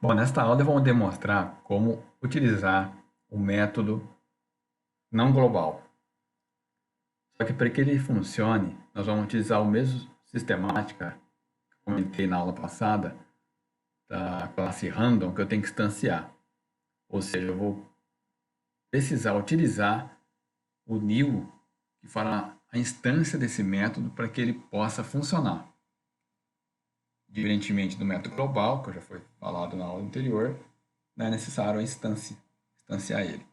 Bom, nesta aula vamos demonstrar como utilizar o método não global. Só que para que ele funcione, nós vamos utilizar o mesmo sistemática que eu comentei na aula passada da classe random que eu tenho que instanciar. Ou seja, eu vou precisar utilizar o new que fará a instância desse método para que ele possa funcionar. Diferentemente do método global, que já foi falado na aula anterior, não é necessário instanciar ele.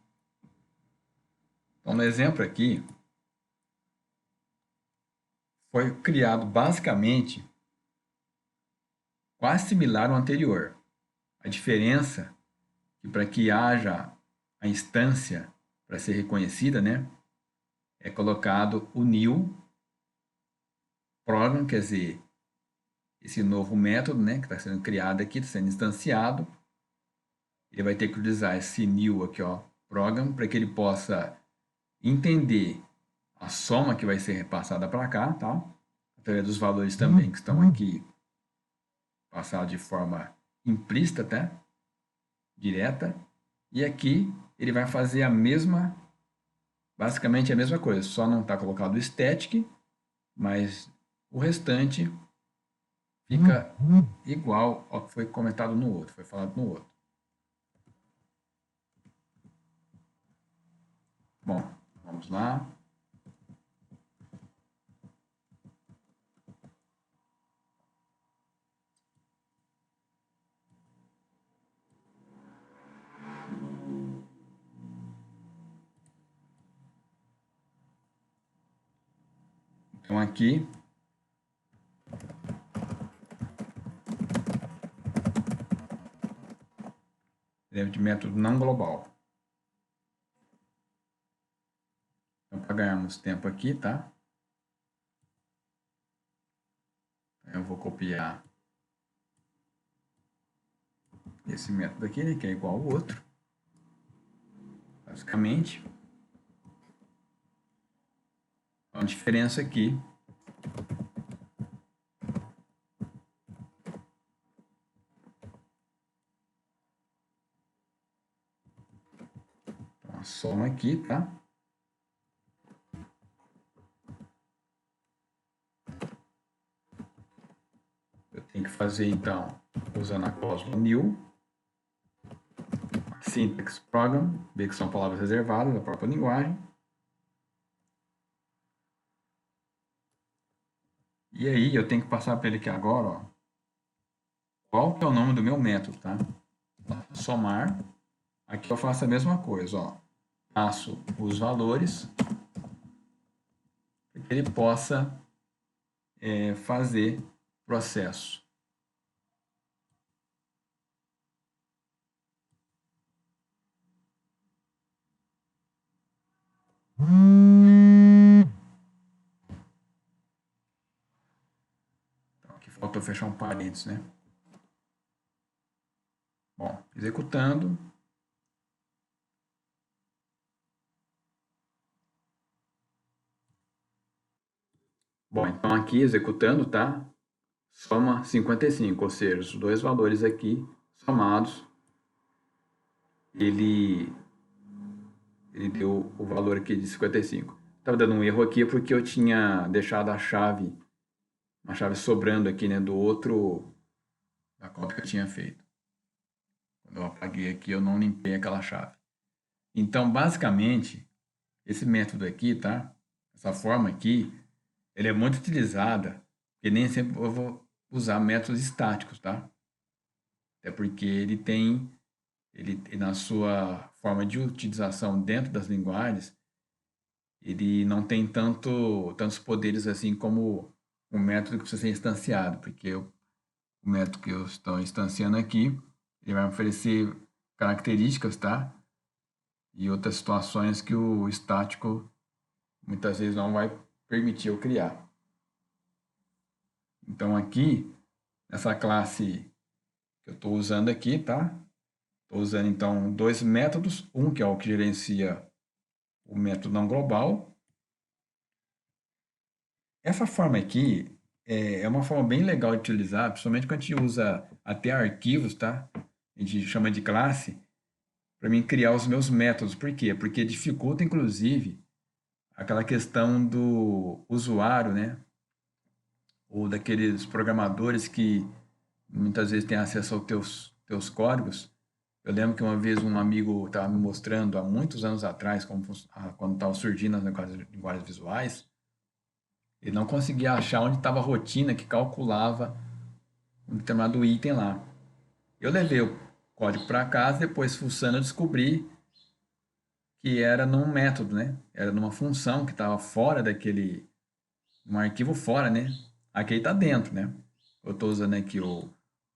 Então, no exemplo aqui, foi criado basicamente quase similar ao anterior. A diferença é que para que haja a instância para ser reconhecida, né, é colocado o new program, quer dizer, esse novo método, né, que está sendo criado aqui, está sendo instanciado. Ele vai ter que utilizar esse new aqui, ó, program, para que ele possa entender a soma que vai ser repassada para cá, tá? Através dos valores também que estão aqui passados de forma implícita, tá? Direta. E aqui ele vai fazer a mesma, basicamente a mesma coisa, só não está colocado o static, mas o restante fica igual ao que foi comentado no outro, foi falado no outro. Bom, vamos lá. Então aqui de método não global. Então, para ganharmos tempo aqui, tá? Eu vou copiar esse método aqui, né, que é igual ao outro. Basicamente, a diferença aqui então, a soma aqui, tá? Eu tenho que fazer, então, usando a cláusula new, syntax program, ver que são palavras reservadas da própria linguagem. E aí eu tenho que passar para ele aqui agora, ó, qual que é o nome do meu método, tá? Somar. Aqui eu faço a mesma coisa, ó. Passo os valores para que ele possa fazer processo. Então, aqui faltou fechar um parênteses, né? Bom, executando. Bom, então aqui executando, tá? Soma 55, ou seja, os dois valores aqui somados, ele deu o valor aqui de 55. Estava dando um erro aqui porque eu tinha deixado a chave, uma chave sobrando aqui, né, do outro, da cópia que eu tinha feito. Quando eu apaguei aqui, eu não limpei aquela chave. Então, basicamente, esse método aqui, tá? Essa forma aqui, ele é muito utilizada, porque nem sempre eu vou usar métodos estáticos, tá? Até porque ele na sua forma de utilização dentro das linguagens, ele não tem tantos poderes assim como o método que precisa ser instanciado, porque o método que eu estou instanciando aqui, ele vai oferecer características, tá? E outras situações que o estático muitas vezes não vai permitir eu criar. Então aqui, nessa classe que eu estou usando aqui, tá? Estou usando então dois métodos, um que é o que gerencia o método não global. Essa forma aqui é uma forma bem legal de utilizar, principalmente quando a gente usa até arquivos, tá? a gente chama de classe, para mim criar os meus métodos. Por quê? Porque dificulta, inclusive, aquela questão do usuário, né? Ou daqueles programadores que muitas vezes têm acesso aos teus códigos. Eu lembro que uma vez um amigo estava me mostrando, há muitos anos atrás, quando estavam surgindo as linguagens visuais, ele não conseguia achar onde estava a rotina que calculava um determinado item lá. Eu levei o código para casa, depois fuçando eu descobri que era num método, né? Era numa função que estava fora daquele, um arquivo fora, né? Aqui está dentro, né? Eu estou usando aqui o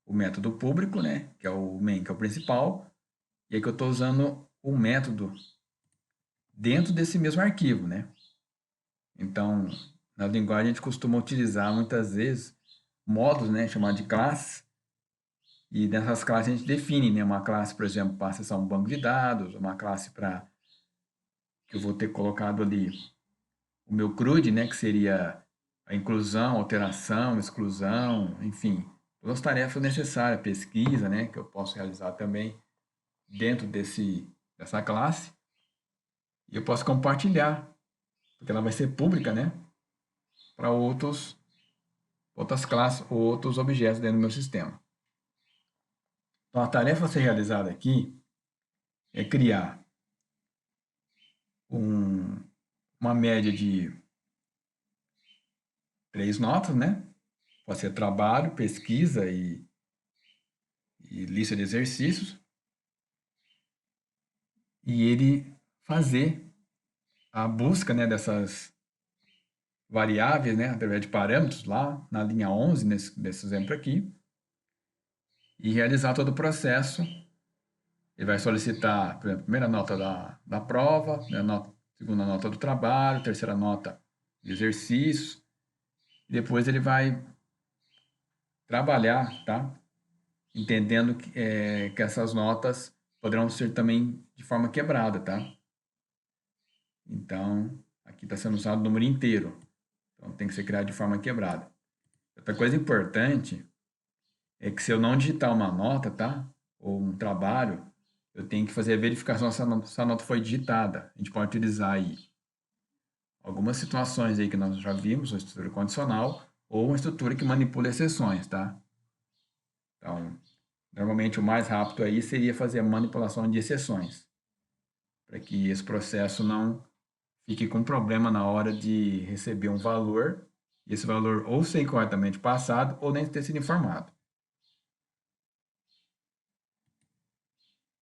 método público, né? Que é o main, que é o principal. E aqui eu estou usando o método dentro desse mesmo arquivo, né? Então, na linguagem a gente costuma utilizar muitas vezes modos, né? Chamado de classes. E nessas classes a gente define, né? Uma classe, por exemplo, para acessar um banco de dados, uma classe para que eu vou ter colocado ali o meu CRUD, né? Que seria a inclusão, alteração, exclusão, enfim, todas as tarefas necessárias, pesquisa, né? Que eu posso realizar também dentro dessa classe. E eu posso compartilhar, porque ela vai ser pública, né? Para outras classes ou outros objetos dentro do meu sistema. Então, a tarefa a ser realizada aqui é criar uma média de 3 notas, né? Pode ser trabalho, pesquisa e lista de exercícios. E ele fazer a busca, né, dessas variáveis, né, através de parâmetros lá na linha 11, nesse exemplo aqui, e realizar todo o processo. Ele vai solicitar, por exemplo, a primeira nota da prova, segunda nota do trabalho, terceira nota de exercícios, e depois ele vai trabalhar, tá? Entendendo que essas notas poderão ser também de forma quebrada, tá? Então, aqui está sendo usado o número inteiro. Então, tem que ser criado de forma quebrada. Outra coisa importante é que se eu não digitar uma nota, tá? Ou um trabalho, eu tenho que fazer a verificação se essa nota foi digitada. A gente pode utilizar aí algumas situações aí que nós já vimos, uma estrutura condicional ou uma estrutura que manipula exceções, tá? Então, normalmente o mais rápido aí seria fazer a manipulação de exceções, para que esse processo não fique com problema na hora de receber um valor, e esse valor ou ser incorretamente passado ou nem ter sido informado.